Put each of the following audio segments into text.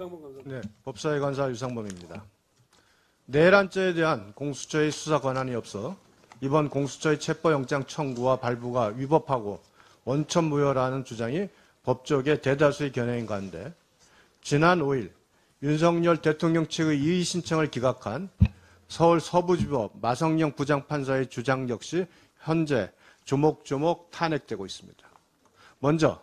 유상범 간사. 네, 법사위 간사 유상범입니다. 내란죄에 대한 공수처의 수사 권한이 없어 이번 공수처의 체포영장 청구와 발부가 위법하고 원천무효라는 주장이 법조계 대다수의 견해인 가운데 지난 5일 윤석열 대통령 측의 이의 신청을 기각한 서울 서부지법 마성영 부장판사의 주장 역시 현재 조목조목 탄핵되고 있습니다. 먼저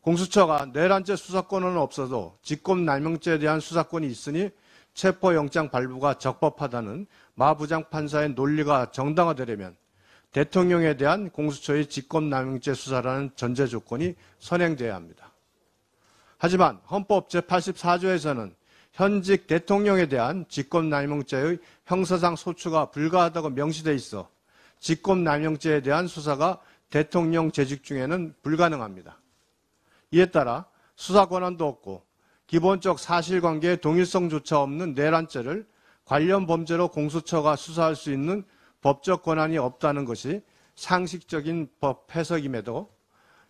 공수처가 내란죄 수사권은 없어도 직권남용죄에 대한 수사권이 있으니 체포영장 발부가 적법하다는 마 부장판사의 논리가 정당화되려면 대통령에 대한 공수처의 직권남용죄 수사라는 전제 조건이 선행돼야 합니다. 하지만 헌법 제84조에서는 현직 대통령에 대한 직권남용죄의 형사상 소추가 불가하다고 명시돼 있어 직권남용죄에 대한 수사가 대통령 재직 중에는 불가능합니다. 이에 따라 수사 권한도 없고 기본적 사실관계의 동일성조차 없는 내란죄를 관련 범죄로 공수처가 수사할 수 있는 법적 권한이 없다는 것이 상식적인 법 해석임에도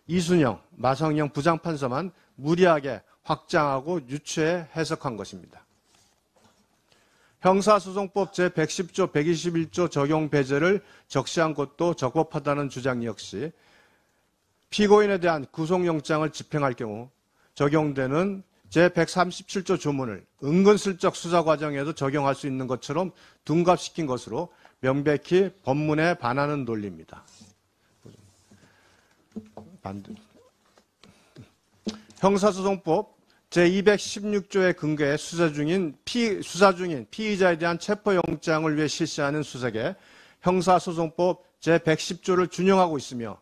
이순영, 마성영 부장판사만 무리하게 확장하고 유추해 해석한 것입니다. 형사소송법 제110조, 121조 적용 배제를 적시한 것도 적법하다는 주장 역시 피고인에 대한 구속영장을 집행할 경우 적용되는 제137조 조문을 은근슬쩍 수사 과정에도 적용할 수 있는 것처럼 둔갑시킨 것으로 명백히 법문에 반하는 논리입니다. 형사소송법 제216조에 근거해 수사 중인 피의자에 대한 체포영장을 위해 실시하는 수색에 형사소송법 제110조를 준용하고 있으며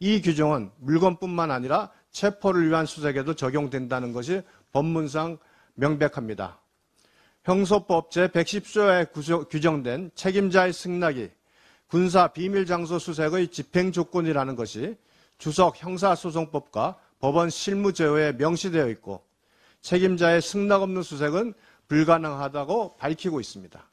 이 규정은 물건뿐만 아니라 체포를 위한 수색에도 적용된다는 것이 법문상 명백합니다. 형소법 제110조에 규정된 책임자의 승낙이 군사 비밀장소 수색의 집행 조건이라는 것이 주석 형사소송법과 법원 실무제도에 명시되어 있고 책임자의 승낙 없는 수색은 불가능하다고 밝히고 있습니다.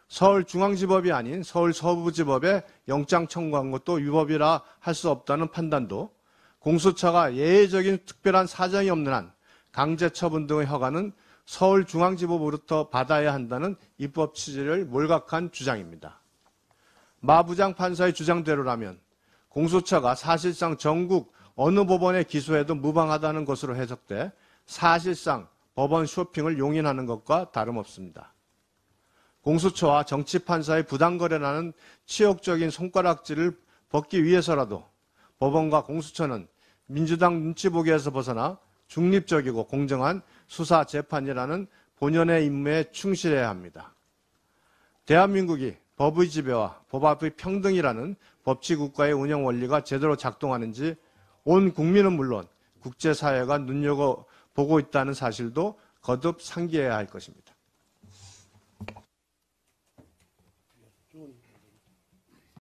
서울중앙지법이 아닌 서울서부지법에 영장 청구한 것도 위법이라 할 수 없다는 판단도 공수처가 예외적인 특별한 사정이 없는 한 강제처분 등의 허가는 서울중앙지법으로부터 받아야 한다는 입법 취지를 몰각한 주장입니다. 마 부장판사의 주장대로라면 공수처가 사실상 전국 어느 법원에 기소해도 무방하다는 것으로 해석돼 사실상 법원 쇼핑을 용인하는 것과 다름없습니다. 공수처와 정치판사의 부당거래라는 치욕적인 손가락질을 벗기 위해서라도 법원과 공수처는 민주당 눈치보기에서 벗어나 중립적이고 공정한 수사 재판이라는 본연의 임무에 충실해야 합니다. 대한민국이 법의 지배와 법 앞의 평등이라는 법치국가의 운영 원리가 제대로 작동하는지 온 국민은 물론 국제사회가 눈여겨보고 있다는 사실도 거듭 상기해야 할 것입니다.